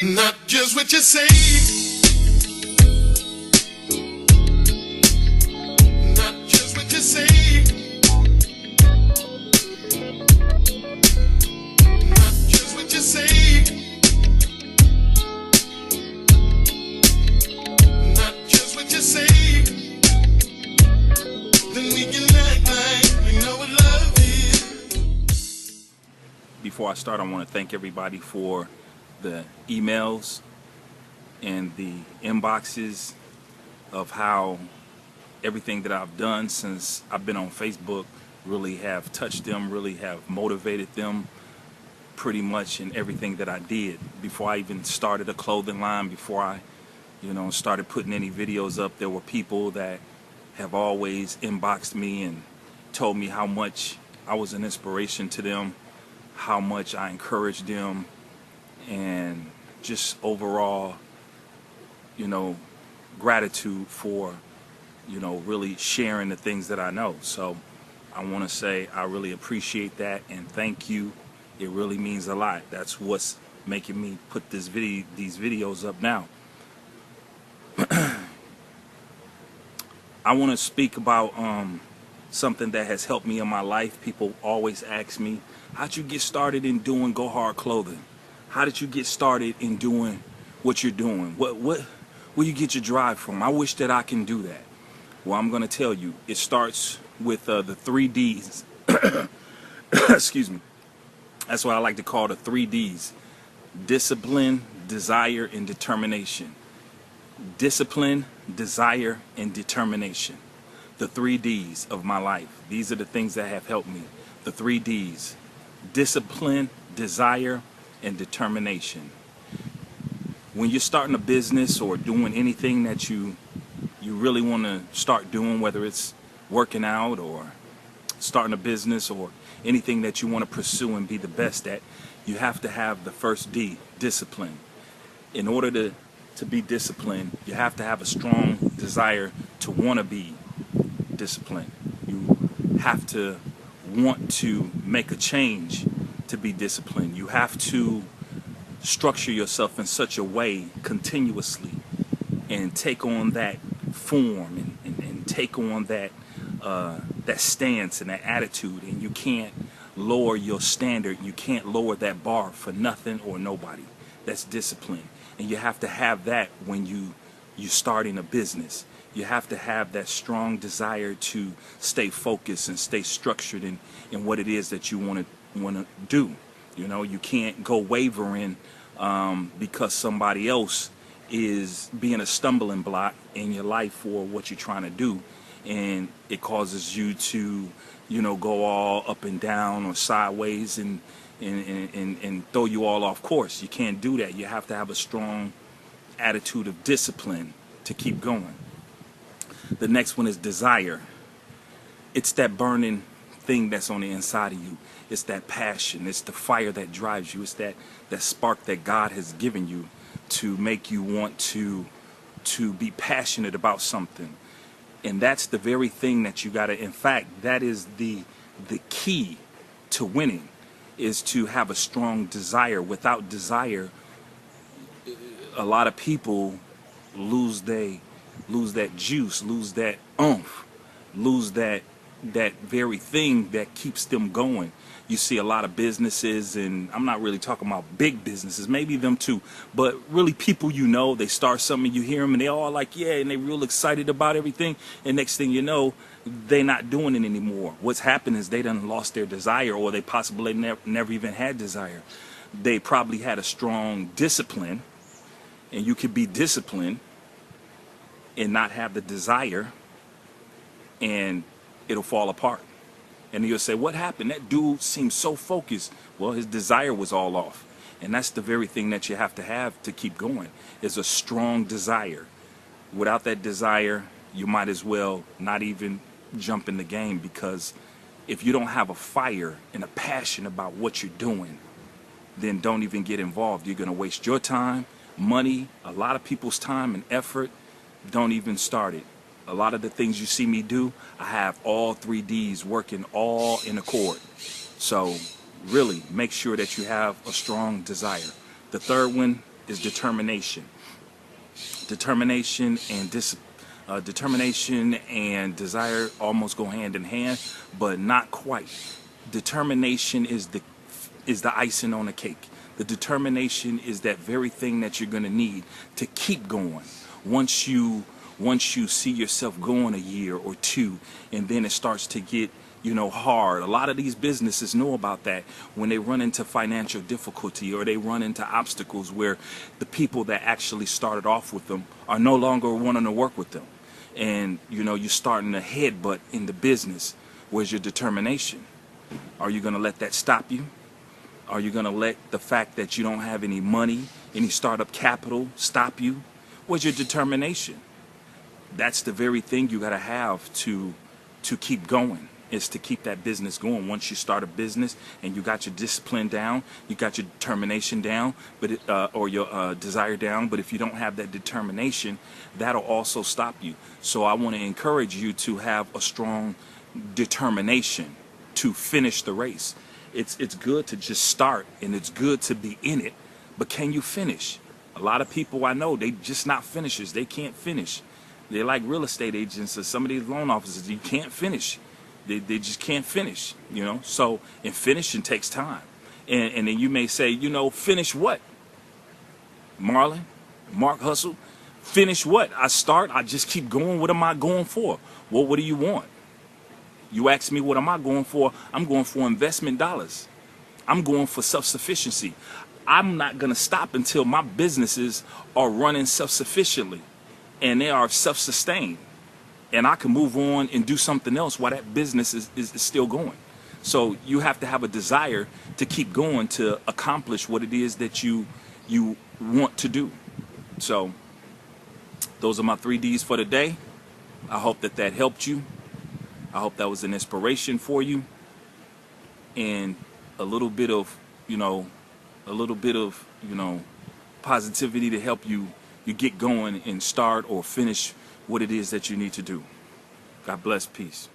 Not just what you say, not just what you say, not just what you say, not just what you say. Then we can act like we know what love is. Before I start, I want to thank everybody for the emails and the inboxes of how everything that I've done since I've been on Facebook really have touched them, really have motivated them pretty much in everything that I did. Before I even started a clothing line, before I started putting any videos up, there were people that have always inboxed me and told me how much I was an inspiration to them, how much I encouraged them, and just overall, gratitude for, really sharing the things that I know. So I want to say I really appreciate that and thank you. It really means a lot. That's what's making me put these videos up now. I want to speak about something that has helped me in my life. People always ask me, how'd you get started in doing Go Hard Clothing? How did you get started in doing what you're doing? Where you get your drive from? I wish that I can do that. Well, I'm going to tell you, it starts with the 3 Ds. Excuse me. That's what I like to call the 3 Ds. Discipline, desire, and determination. Discipline, desire, and determination. The 3 Ds of my life. These are the things that have helped me. The 3 Ds. Discipline, desire, and determination. When you're starting a business or doing anything that you really want to start doing, whether it's working out or starting a business or anything that you want to pursue and be the best at, you have to have the first D, discipline. In order to be disciplined, you have to have a strong desire to want to be disciplined. You have to want to make a change to be disciplined. You have to structure yourself in such a way continuously and take on that form and take on that stance and that attitude, and you can't lower your standard. You can't lower that bar for nothing or nobody. That's discipline. And you have to have that when you're starting a business. You have to have that strong desire to stay focused and stay structured in what it is that you want to do. You can't go wavering because somebody else is being a stumbling block in your life for what you're trying to do, and it causes you to go all up and down or sideways and throw you all off course. You can't do that. You have to have a strong attitude of discipline to keep going. The next one is desire. It's that burning thing that's on the inside of you. It's that passion. It's the fire that drives you. It's that spark that God has given you to make you want to be passionate about something. And that's the very thing that you got to, in fact, that is the key to winning, is to have a strong desire. Without desire, a lot of people lose that juice, lose that oomph, lose that very thing that keeps them going. You see a lot of businesses, and I'm not really talking about big businesses, maybe them too, but really people they start something, you hear them, and they all like, yeah, and they real excited about everything, and next thing you know, they're not doing it anymore. What's happened is they done lost their desire, or they possibly never even had desire. They probably had a strong discipline, and you could be disciplined and not have the desire, and it'll fall apart. And you'll say, what happened? That dude seemed so focused. Well, his desire was all off. And that's the very thing that you have to keep going, is a strong desire. Without that desire, you might as well not even jump in the game, because if you don't have a fire and a passion about what you're doing, then don't even get involved. You're going to waste your time, money, a lot of people's time and effort. Don't even start it. A lot of the things you see me do, I have all 3 Ds working all in accord. So really make sure that you have a strong desire. The third one is determination. Determination and determination and desire almost go hand in hand, but not quite. Determination is the icing on the cake. The determination is that very thing that you're going to need to keep going. Once you see yourself going a year or two, and then it starts to get hard. A lot of these businesses know about that when they run into financial difficulty or they run into obstacles where the people that actually started off with them are no longer wanting to work with them. And you're starting to headbutt in the business. Where's your determination? Are you going to let that stop you? Are you going to let the fact that you don't have any money, any startup capital stop you? Where's your determination? That's the very thing you got to have to keep going, is to keep that business going. Once you start a business and you got your discipline down, you got your determination down, or your desire down, but if you don't have that determination, that'll also stop you. So I want to encourage you to have a strong determination to finish the race. It's good to just start, and it's good to be in it, but can you finish? A lot of people I know, they just not finishers. They can't finish. They're like real estate agents or some of these loan officers. You can't finish. They just can't finish, So, and finishing takes time. And then you may say, finish what? Marlon, Mark Hustle, finish what? I start, I just keep going. What am I going for? Well, what do you want? You ask me, what am I going for? I'm going for investment dollars. I'm going for self-sufficiency. I'm not going to stop until my businesses are running self-sufficiently and they are self-sustained. And I can move on and do something else while that business is still going. So you have to have a desire to keep going to accomplish what it is that you want to do. So those are my 3 Ds for today. I hope that helped you. I hope that was an inspiration for you, and a little bit of positivity to help you get going and start or finish what it is that you need to do. God bless. Peace.